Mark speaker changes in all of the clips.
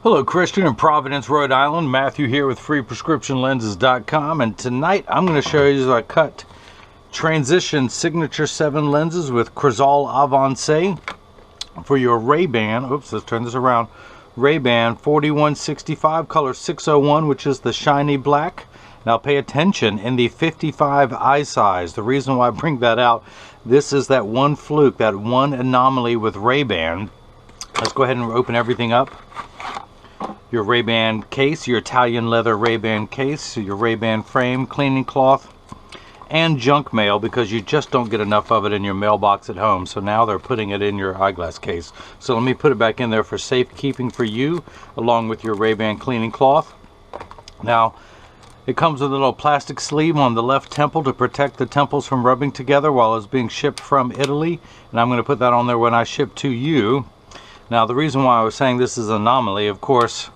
Speaker 1: Hello, Christian in Providence, Rhode Island. Matthew here with freeprescriptionlenses.com, and tonight I'm going to show you how I cut transition signature 7 lenses with Crizal Avance for your RayBan. Oops, let's turn this around. RayBan 4165 color 601, which is the shiny black. Now pay attention, in the 55 eye size. The reason why I bring that out, this is that one fluke, that one anomaly with RayBan. Let's go ahead and open everything up. Your RayBan case, your Italian leather RayBan case, your RayBan frame, cleaning cloth, and junk mail, because you just don't get enough of it in your mailbox at home. So now they're putting it in your eyeglass case. So let me put it back in there for safekeeping for you, along with your RayBan cleaning cloth. Now, it comes with a little plastic sleeve on the left temple to protect the temples from rubbing together while it's being shipped from Italy. And I'm going to put that on there when I ship to you. Now, the reason why I was saying this is an anomaly, of course,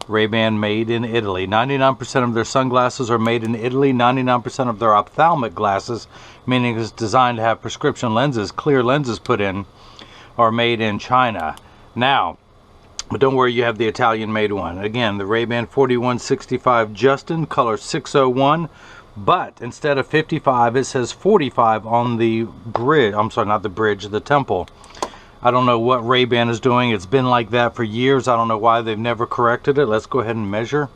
Speaker 1: RayBan made in Italy. 99% of their sunglasses are made in Italy. 99% of their ophthalmic glasses, meaning it's designed to have prescription lenses, clear lenses put in, are made in China. Now, but don't worry, you have the Italian made one. Again, the RayBan 4165 Justin, color 601. But instead of 55, it says 45 on the bridge. I'm sorry, not the bridge, the temple. I don't know what RayBan is doing. It's been like that for years. I don't know why they've never corrected it. Let's go ahead and measure.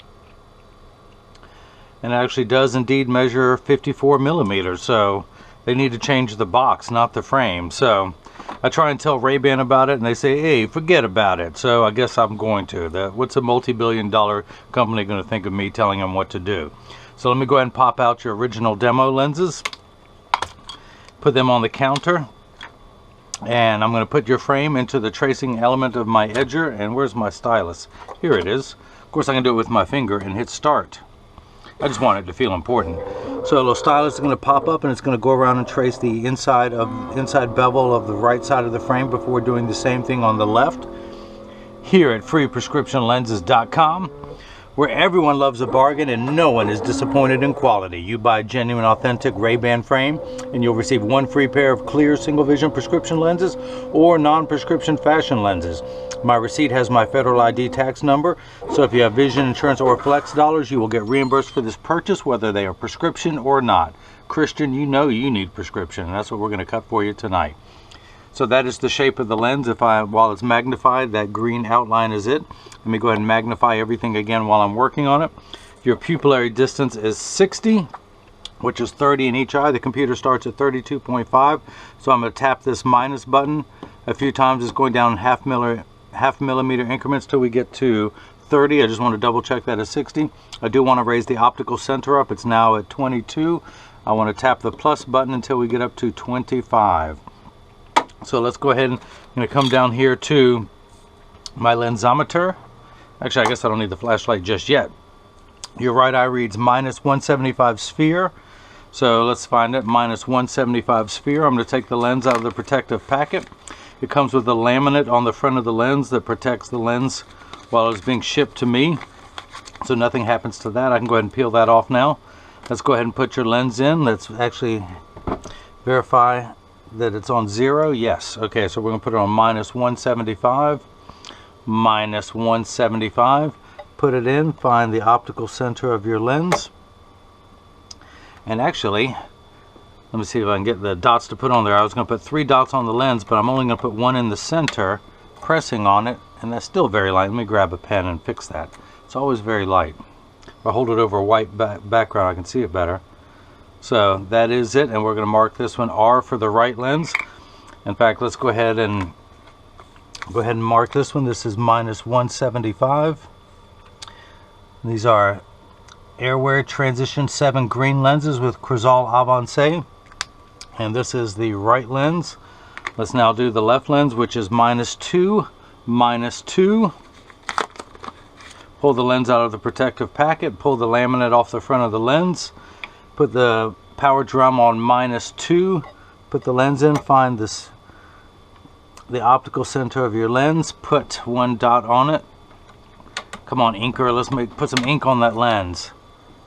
Speaker 1: And it actually does indeed measure 54 millimeters. So they need to change the box, not the frame. So I try and tell RayBan about it, and they say, hey, forget about it. So I guess I'm going to. What's a multi-billion-dollar company going to think of me telling them what to do? So let me go ahead and pop out your original demo lenses. Put them on the counter. And I'm going to put your frame into the tracing element of my edger. And where's my stylus? Here it is. Of course, I can do it with my finger and hit start. I just want it to feel important. So a little stylus is going to pop up, and it's going to go around and trace the inside bevel of the right side of the frame before doing the same thing on the left. Here at freeprescriptionlenses.com, where everyone loves a bargain and no one is disappointed in quality. You buy genuine, authentic RayBan frame, and you'll receive 1 free pair of clear single vision prescription lenses or non-prescription fashion lenses. My receipt has my federal ID tax number, so if you have vision insurance or flex dollars, you will get reimbursed for this purchase, whether they are prescription or not. Christian, you know you need prescription, and that's what we're going to cut for you tonight. So that is the shape of the lens. While it's magnified, that green outline is it. Let me go ahead and magnify everything again while I'm working on it. Your pupillary distance is 60, which is 30 in each eye. The computer starts at 32.5. So I'm going to tap this minus button a few times. It's going down half millimeter increments till we get to 30. I just want to double check that at 60. I do want to raise the optical center up. It's now at 22. I want to tap the plus button until we get up to 25. So let's go ahead and I'm going to come down here to my lensometer. Actually, I guess I don't need the flashlight just yet. Your right eye reads minus 175 sphere. So let's find it, minus 175 sphere. I'm going to take the lens out of the protective packet. It comes with a laminate on the front of the lens that protects the lens while it's being shipped to me. So nothing happens to that. I can go ahead and peel that off now. Let's go ahead and put your lens in. Let's actually verify that it's on 0. Yes. Okay, so we're going to put it on minus 175. Minus 175. Put it in. Find the optical center of your lens. And actually, let me see if I can get the dots to put on there. I was going to put 3 dots on the lens, but I'm only going to put 1 in the center, pressing on it, and that's still very light. Let me grab a pen and fix that. It's always very light. If I hold it over a white background, I can see it better. So that is it, and we're going to mark this one R for the right lens. In fact, let's go ahead and mark this one. This is minus 175. These are Airwear Transition 7 green lenses with Crizal Avance, and this is the right lens. Let's now do the left lens, which is minus 2, minus 2. Pull the lens out of the protective packet, pull the laminate off the front of the lens. Put the power drum on minus 2. Put the lens in. Find the optical center of your lens. Put 1 dot on it. Come on, inker. Let's put some ink on that lens.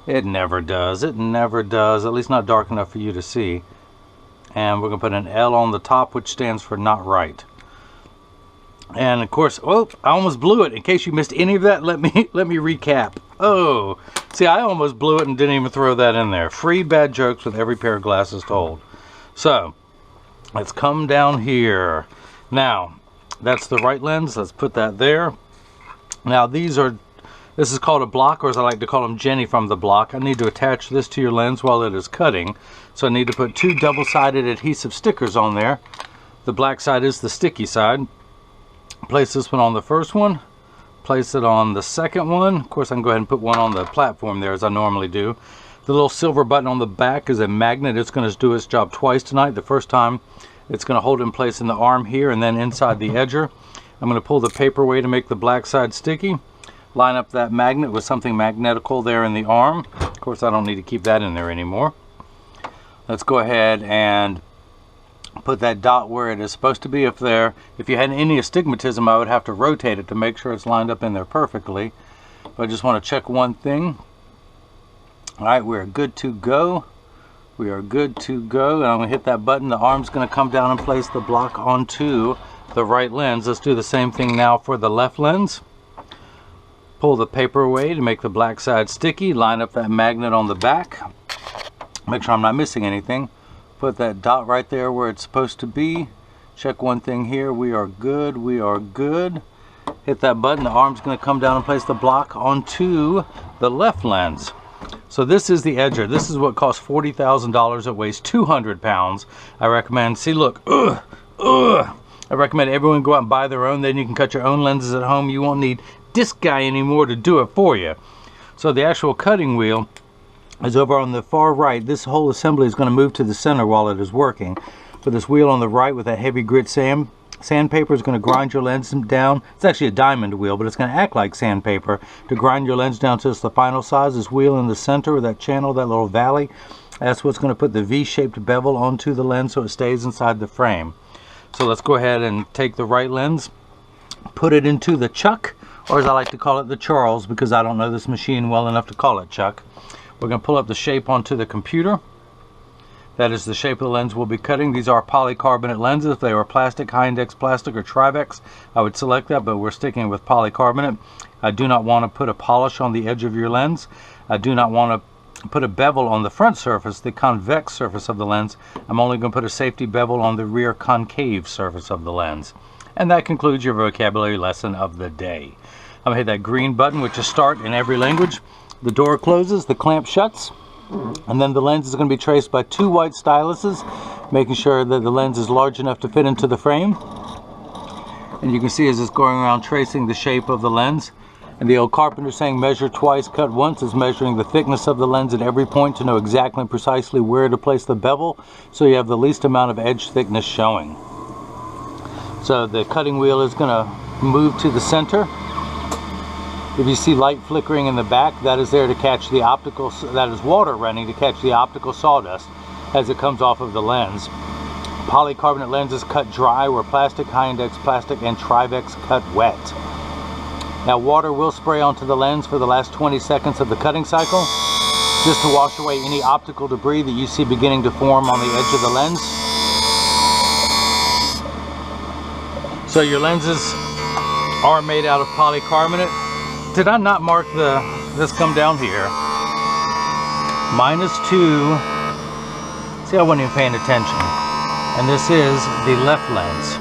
Speaker 1: It never does. It never does. At least not dark enough for you to see. And we're going to put an L on the top, which stands for not right. And of course, oh, I almost blew it. In case you missed any of that, let me recap. Oh, see, I almost blew it and didn't even throw that in there. Free bad jokes with every pair of glasses told. So, let's come down here. Now, that's the right lens. Let's put that there. Now, this is called a block, or as I like to call them, Jenny from the block. I need to attach this to your lens while it is cutting. So I need to put 2 double-sided adhesive stickers on there. The black side is the sticky side. Place this one on the first one. Place it on the second one. Of course, I can go ahead and put one on the platform there, as I normally do. The little silver button on the back is a magnet. It's going to do its job twice tonight. The first time, it's going to hold in place in the arm here and then inside the edger. I'm going to pull the paper away to make the black side sticky. Line up that magnet with something magnetical there in the arm. Of course, I don't need to keep that in there anymore. Let's go ahead and put that dot where it is supposed to be. If you had any astigmatism, I would have to rotate it to make sure it's lined up in there perfectly. But I just want to check one thing. All right, we're good to go. We are good to go. And I'm going to hit that button. The arm's going to come down and place the block onto the right lens. Let's do the same thing now for the left lens. Pull the paper away to make the black side sticky. Line up that magnet on the back. Make sure I'm not missing anything. Put that dot right there where it's supposed to be. Check one thing here. We are good. We are good. Hit that button. The arm's going to come down and place the block onto the left lens. So this is the edger. This is what costs $40,000. It weighs 200 pounds. I recommend, see, look, I recommend everyone go out and buy their own. Then you can cut your own lenses at home. You won't need this guy anymore to do it for you. So the actual cutting wheel is over on the far right. This whole assembly is going to move to the center while it is working. But this wheel on the right with that heavy grit sandpaper is going to grind your lens down. It's actually a diamond wheel, but it's going to act like sandpaper to grind your lens down to the final size. This wheel in the center of that channel, that little valley, that's what's going to put the V-shaped bevel onto the lens so it stays inside the frame. So let's go ahead and take the right lens, put it into the chuck, or as I like to call it, the Charles, because I don't know this machine well enough to call it chuck. We're going to pull up the shape onto the computer. That is the shape of the lens we'll be cutting. These are polycarbonate lenses. If they were plastic, high index plastic, or Trivex, I would select that, but we're sticking with polycarbonate. I do not want to put a polish on the edge of your lens. I do not want to put a bevel on the front surface, the convex surface of the lens. I'm only going to put a safety bevel on the rear concave surface of the lens. And that concludes your vocabulary lesson of the day. I'm going to hit that green button, which is start in every language. The door closes, the clamp shuts, and then the lens is going to be traced by 2 white styluses, making sure that the lens is large enough to fit into the frame. And you can see as it's going around tracing the shape of the lens. And the old carpenter saying measure twice, cut once is measuring the thickness of the lens at every point to know exactly and precisely where to place the bevel so you have the least amount of edge thickness showing. So the cutting wheel is going to move to the center. If you see light flickering in the back, that is there to catch the optical, that is water running to catch the optical sawdust as it comes off of the lens. Polycarbonate lenses cut dry where plastic, high index plastic, and Trivex cut wet. Now water will spray onto the lens for the last 20 seconds of the cutting cycle, just to wash away any optical debris that you see beginning to form on the edge of the lens. So your lenses are made out of polycarbonate. Did I not mark this come down here? -2. See, I wasn't even paying attention. And this is the left lens.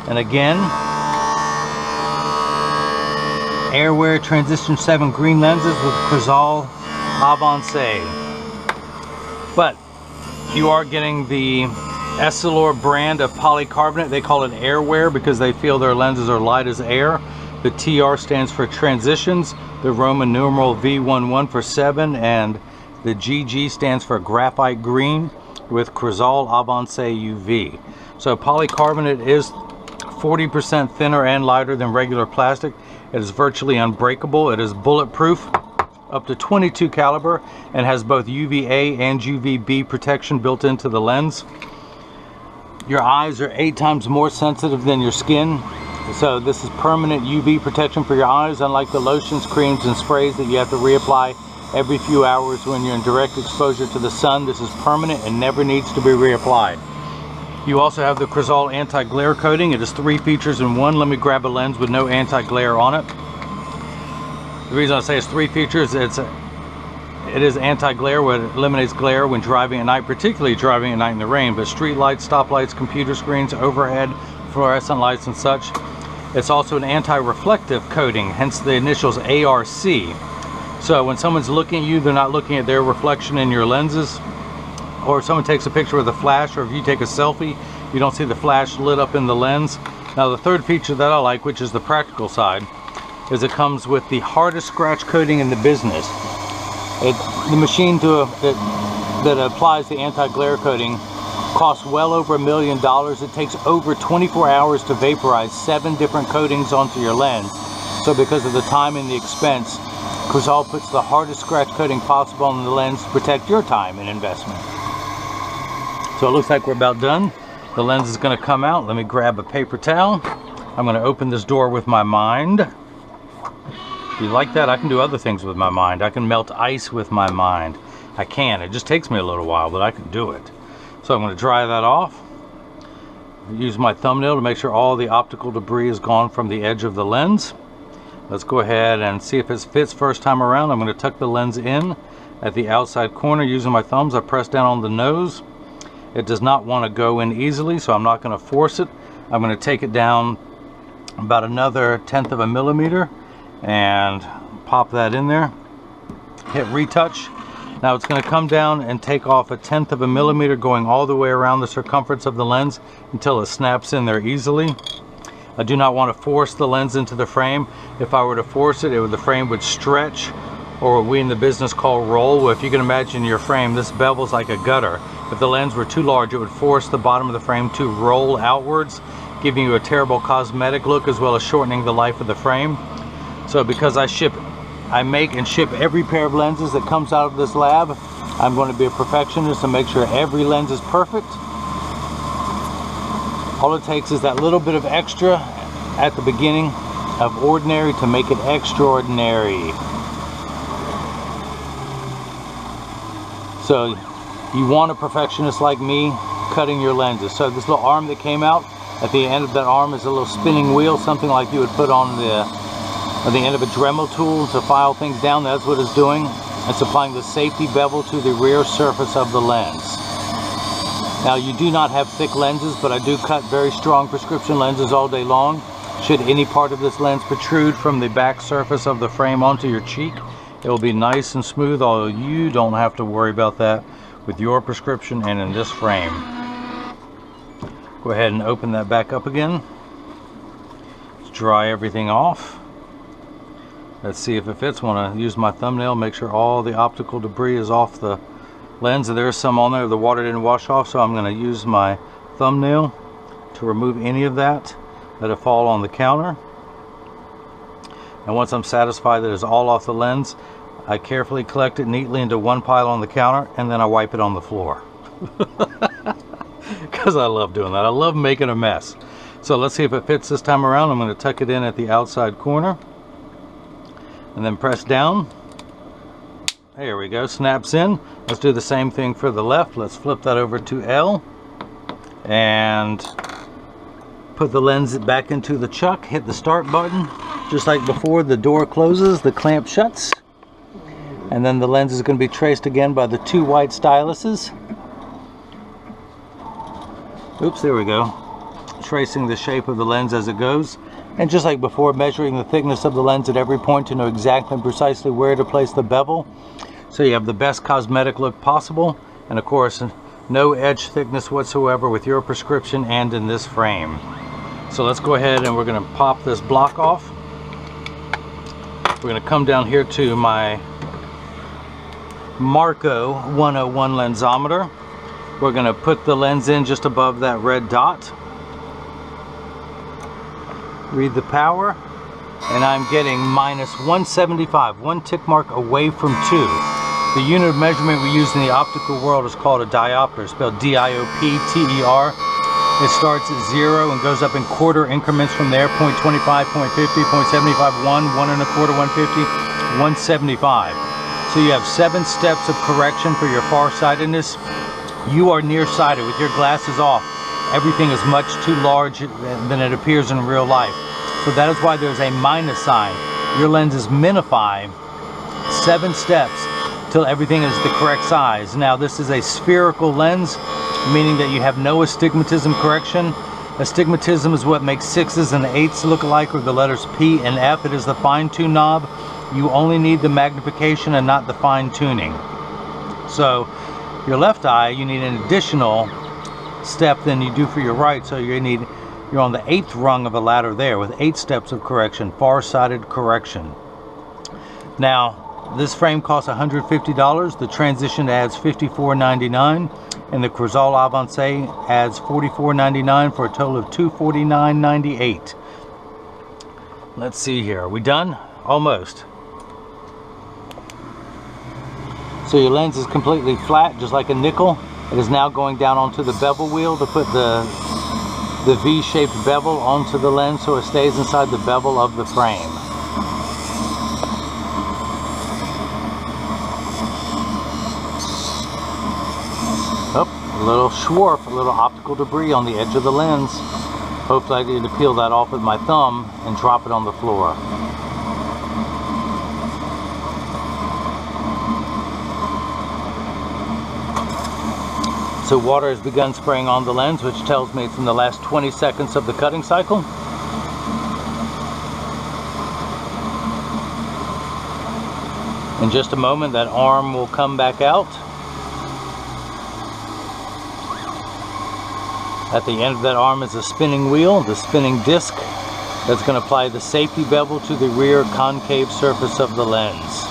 Speaker 1: And again, Airwear Transition 7 green lenses with Crizal Avance. But you are getting the Essilor brand of polycarbonate. They call it Airwear because they feel their lenses are light as air. The TR stands for Transitions, the Roman numeral V11 for 7, and the GG stands for Graphite Green with Crizal Avance UV. So polycarbonate is 40% thinner and lighter than regular plastic. It is virtually unbreakable. It is bulletproof up to 22 caliber and has both UVA and UVB protection built into the lens. Your eyes are 8 times more sensitive than your skin. So this is permanent UV protection for your eyes, unlike the lotions, creams, and sprays that you have to reapply every few hours when you're in direct exposure to the sun. This is permanent and never needs to be reapplied. You also have the Crizal anti-glare coating. It is 3 features in one. Let me grab a lens with no anti-glare on it. The reason I say it's 3 features, it is anti-glare, where it eliminates glare when driving at night, particularly driving at night in the rain, but street lights, stoplights, computer screens, overhead, fluorescent lights and such. It's also an anti-reflective coating, hence the initials ARC. So when someone's looking at you, they're not looking at their reflection in your lenses. Or if someone takes a picture with a flash, or if you take a selfie, you don't see the flash lit up in the lens. Now the third feature that I like, which is the practical side, is it comes with the hardest scratch coating in the business. The machine that applies the anti-glare coating costs well over $1 million. It takes over 24 hours to vaporize 7 different coatings onto your lens. So because of the time and the expense, Crizal puts the hardest scratch coating possible on the lens to protect your time and investment. So it looks like we're about done. The lens is going to come out. Let me grab a paper towel. I'm going to open this door with my mind. If you like that, I can do other things with my mind. I can melt ice with my mind. I can. It just takes me a little while, but I can do it. So I'm going to dry that off. Use my thumbnail to make sure all the optical debris is gone from the edge of the lens. Let's go ahead and see if it fits first time around. I'm going to tuck the lens in at the outside corner using my thumbs. I press down on the nose. It does not want to go in easily, so I'm not going to force it. I'm going to take it down about another 1/10 of a millimeter and pop that in there. Hit retouch. Now it's going to come down and take off a 1/10 of a millimeter, going all the way around the circumference of the lens until it snaps in there easily. I do not want to force the lens into the frame. If I were to force it, the frame would stretch, or what we in the business call roll. Well, if you can imagine your frame, this bevel's like a gutter. If the lens were too large, it would force the bottom of the frame to roll outwards, giving you a terrible cosmetic look as well as shortening the life of the frame. So because I make and ship every pair of lenses that comes out of this lab, I'm going to be a perfectionist and make sure every lens is perfect. All it takes is that little bit of extra at the beginning of ordinary to make it extraordinary. So you want a perfectionist like me cutting your lenses. So this little arm that came out, at the end of that arm is a little spinning wheel, something like you would put on the end of a Dremel tool to file things down. That's what it's doing. It's applying the safety bevel to the rear surface of the lens. Now you do not have thick lenses, but I do cut very strong prescription lenses all day long. Should any part of this lens protrude from the back surface of the frame onto your cheek, it will be nice and smooth, although you don't have to worry about that with your prescription and in this frame. Go ahead and open that back up again. Let's dry everything off. Let's see if it fits. I want to use my thumbnail, make sure all the optical debris is off the lens. There's some on there the water didn't wash off, so I'm going to use my thumbnail to remove any of that. Let it fall on the counter. And once I'm satisfied that it's all off the lens, I carefully collect it neatly into one pile on the counter, and then I wipe it on the floor. Because I love doing that. I love making a mess. So let's see if it fits this time around. I'm going to tuck it in at the outside corner and then press down. There we go, snaps in. Let's do the same thing for the left. Let's flip that over to L and put the lens back into the chuck. Hit the start button. Just like before, the door closes, the clamp shuts, and then the lens is going to be traced again by the 2 white styluses. Oops, there we go. Tracing the shape of the lens as it goes. And just like before, measuring the thickness of the lens at every point to know exactly and precisely where to place the bevel, so you have the best cosmetic look possible. And of course, no edge thickness whatsoever with your prescription and in this frame. So let's go ahead and we're going to pop this block off. We're going to come down here to my Marco 101 lensometer. We're going to put the lens in just above that red dot. Read the power, and I'm getting -175, 1 tick mark away from 2. The unit of measurement we use in the optical world is called a diopter, spelled D-I-O-P-T-E-R. It starts at 0 and goes up in quarter increments from there, 0.25, 0.50, 0.75, 1, 1 1/4, 150, 175. So you have 7 steps of correction for your farsightedness. You are nearsighted with your glasses off. everything is much too large than it appears in real life. So that is why there's a minus sign. Your lenses minify 7 steps till everything is the correct size. Now this is a spherical lens, meaning that you have no astigmatism correction. Astigmatism is what makes 6s and 8s look alike, or the letters P and F. It is the fine-tune knob. You only need the magnification and not the fine-tuning. So your left eye, you need an additional step than you do for your right. So you're on the 8th rung of a ladder there with 8 steps of correction, far-sighted correction. Now this frame costs $150. The Transition adds $54.99, and the Crizal Avance adds $44.99 for a total of $249.98. Let's see here. Are we done? Almost. So your lens is completely flat, just like a nickel. It is now going down onto the bevel wheel to put the V-shaped bevel onto the lens so it stays inside the bevel of the frame. A little schwarf, a little optical debris on the edge of the lens. Hopefully I need to peel that off with my thumb and drop it on the floor. So water has begun spraying on the lens, which tells me it's in the last 20 seconds of the cutting cycle. In just a moment, that arm will come back out. At the end of that arm is a spinning wheel, the spinning disc, that's going to apply the safety bevel to the rear concave surface of the lens.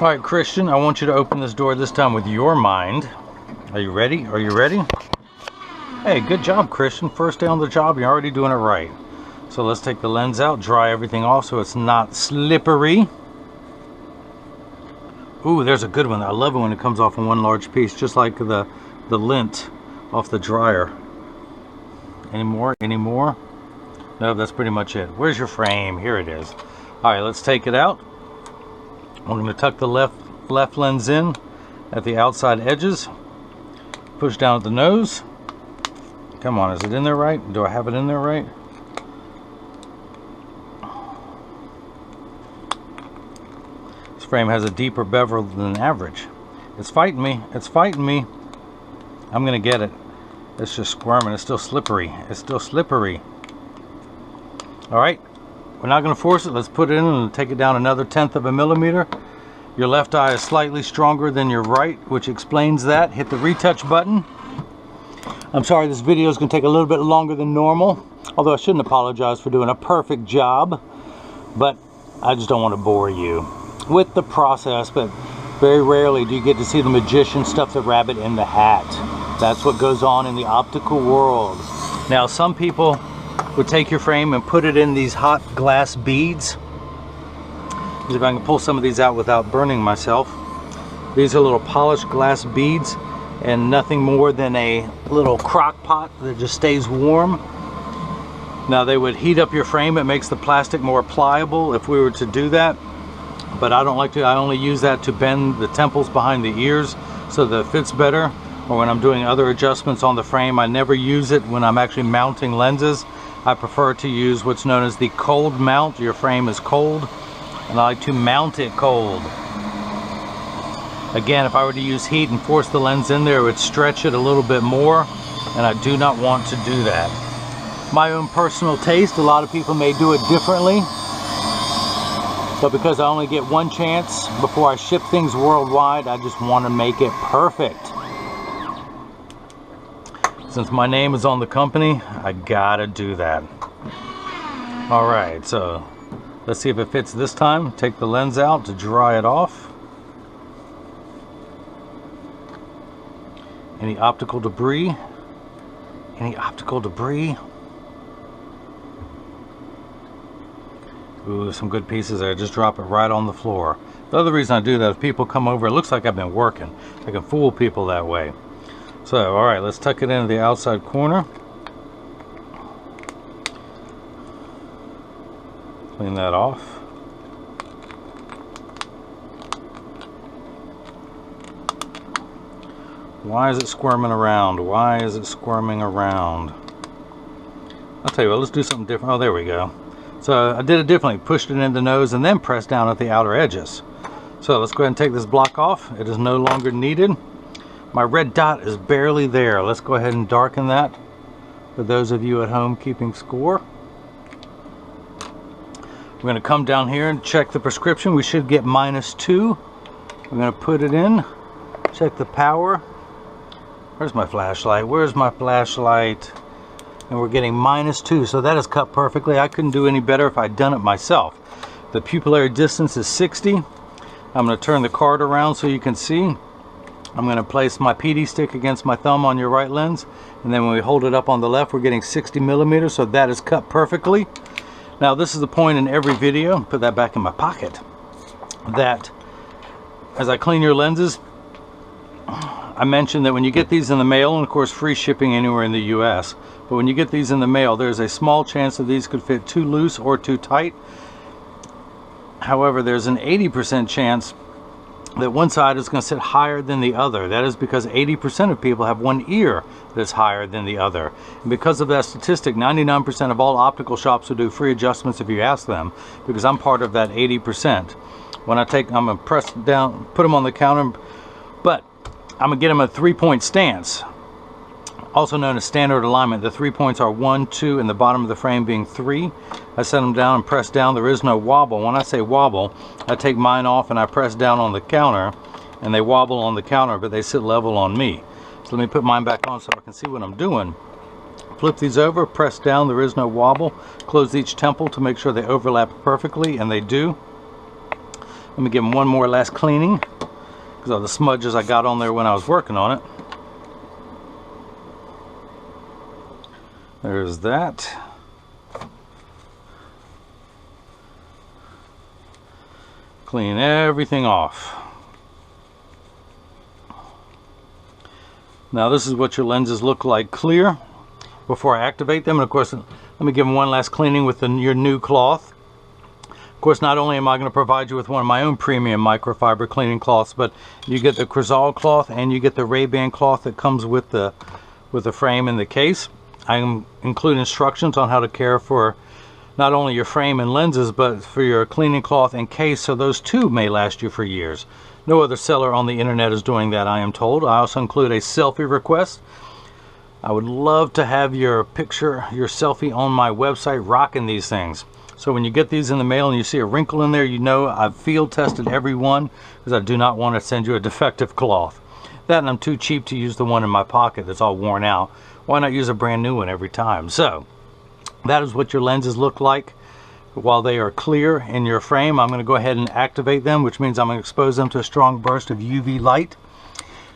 Speaker 1: Alright, Christian, I want you to open this door this time with your mind. Are you ready? Are you ready? Hey, good job, Christian. First day on the job, you're already doing it right. So let's take the lens out, dry everything off so it's not slippery. Ooh, there's a good one. I love it when it comes off in one large piece, just like the lint off the dryer. Any more? Any more? No, that's pretty much it. Where's your frame? Here it is. Alright, let's take it out. We're going to tuck the left lens in at the outside edges. Push down at the nose. Come on, is it in there right? Do I have it in there right? This frame has a deeper bevel than average. It's fighting me. It's fighting me. I'm going to get it. It's just squirming. It's still slippery. It's still slippery. Alright. We're not going to force it. Let's put it in and take it down another 1/10 of a millimeter. Your left eye is slightly stronger than your right, which explains that. Hit the retouch button. I'm sorry this video is going to take a little bit longer than normal, although I shouldn't apologize for doing a perfect job, but I just don't want to bore you with the process. But very rarely do you get to see the magician stuff the rabbit in the hat. That's what goes on in the optical world. Now some people would take your frame and put it in these hot glass beads. If I can pull some of these out without burning myself. These are little polished glass beads and nothing more than a little crock pot that just stays warm. Now they would heat up your frame. It makes the plastic more pliable if we were to do that, but I don't like to. I only use that to bend the temples behind the ears so that it fits better, or when I'm doing other adjustments on the frame. I never use it when I'm actually mounting lenses. I prefer to use what's known as the cold mount. Your frame is cold and I like to mount it cold. Again, if I were to use heat and force the lens in there, it would stretch it a little bit more, and I do not want to do that. My own personal taste, a lot of people may do it differently, but because I only get one chance before I ship things worldwide, I just want to make it perfect. Since my name is on the company, I gotta do that. Alright, so let's see if it fits this time. Take the lens out to dry it off. Any optical debris? Any optical debris? Ooh, some good pieces there. Just drop it right on the floor. The other reason I do that is people come over, it looks like I've been working. I can fool people that way. So, alright, let's tuck it into the outside corner. Clean that off. Why is it squirming around? Why is it squirming around? I'll tell you what, let's do something different. Oh, there we go. So I did it differently. Pushed it in the nose and then pressed down at the outer edges. So let's go ahead and take this block off. It is no longer needed. My red dot is barely there. Let's go ahead and darken that for those of you at home keeping score. We're going to come down here and check the prescription. We should get -2. We're going to put it in. Check the power. Where's my flashlight? Where's my flashlight? And we're getting -2, so that is cut perfectly. I couldn't do any better if I'd done it myself. The pupillary distance is 60. I'm going to turn the card around so you can see. I'm going to place my PD stick against my thumb on your right lens, and then when we hold it up on the left, we're getting 60 millimeters, so that is cut perfectly. Now this is the point in every video, put that back in my pocket, that as I clean your lenses, I mentioned that when you get these in the mail, and of course free shipping anywhere in the US, but when you get these in the mail, there's a small chance that these could fit too loose or too tight. However, there's an 80% chance that one side is going to sit higher than the other. That is because 80% of people have one ear that's higher than the other. And because of that statistic, 99% of all optical shops will do free adjustments if you ask them, because I'm part of that 80%. When I'm going to press down, put them on the counter, but I'm going to get them a 3-point stance, also known as standard alignment. The 3 points are 1, 2, and the bottom of the frame being 3. I set them down and press down. There is no wobble. When I say wobble, I take mine off and I press down on the counter, and they wobble on the counter, but they sit level on me. So let me put mine back on so I can see what I'm doing. Flip these over, press down, there is no wobble. Close each temple to make sure they overlap perfectly, and they do. Let me give them one more last cleaning because of the smudges I got on there when I was working on it. There's that. Clean everything off. Now this is what your lenses look like clear before I activate them. And of course, let me give them one last cleaning with your new cloth. Of course, not only am I going to provide you with one of my own premium microfiber cleaning cloths, but you get the Crizal cloth and you get the RayBan cloth that comes with the frame and the case. I include instructions on how to care for not only your frame and lenses, but for your cleaning cloth and case, so those two may last you for years. No other seller on the internet is doing that, I am told. I also include a selfie request. I would love to have your picture, your selfie on my website rocking these things. So when you get these in the mail and you see a wrinkle in there, you know I've field tested every one, because I do not want to send you a defective cloth. That, and I'm too cheap to use the one in my pocket that's all worn out. Why not use a brand new one every time? So that is what your lenses look like while they are clear in your frame. I'm going to go ahead and activate them, which means I'm going to expose them to a strong burst of UV light.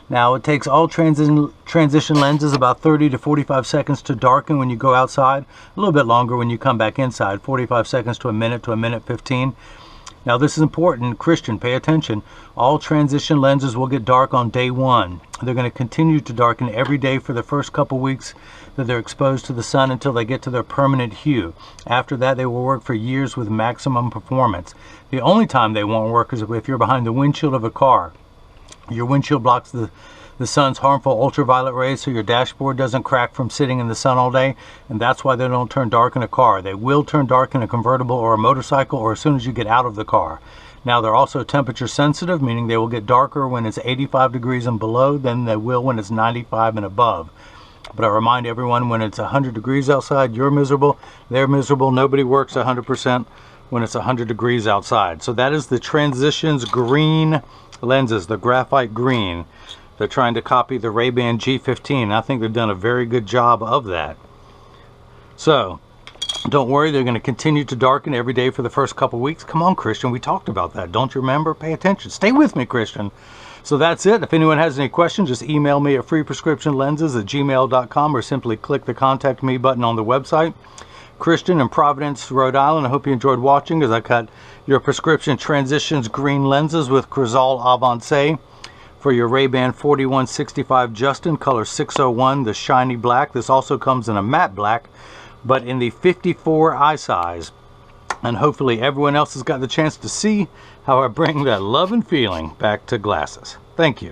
Speaker 1: Now it takes all transition lenses about 30 to 45 seconds to darken when you go outside, a little bit longer when you come back inside, 45 seconds to a minute 15. Now this is important. Christian, pay attention. All transition lenses will get dark on day 1. They're going to continue to darken every day for the first couple weeks that they're exposed to the sun until they get to their permanent hue. After that, they will work for years with maximum performance. The only time they won't work is if you're behind the windshield of a car. Your windshield blocks the sun's harmful ultraviolet rays, so your dashboard doesn't crack from sitting in the sun all day, and that's why they don't turn dark in a car. They will turn dark in a convertible or a motorcycle, or as soon as you get out of the car. Now they're also temperature sensitive, meaning they will get darker when it's 85 degrees and below than they will when it's 95 and above. But I remind everyone, when it's 100 degrees outside, you're miserable, they're miserable. Nobody works 100% when it's 100 degrees outside. So that is the Transitions green lenses, the graphite green. They're trying to copy the RayBan G15. I think they've done a very good job of that. So don't worry, they're going to continue to darken every day for the first couple weeks. Come on, Christian, we talked about that. Don't you remember? Pay attention. Stay with me, Christian. So that's it. If anyone has any questions, just email me at freeprescriptionlenses@gmail.com or simply click the contact me button on the website. Christian in Providence, Rhode Island. I hope you enjoyed watching as I cut your prescription Transitions green lenses with Crizal Avance for your RayBan 4165 Justin, color 601, the shiny black. This also comes in a matte black, but in the 54 eye size. And hopefully everyone else has got the chance to see how I bring that love and feeling back to glasses. Thank you.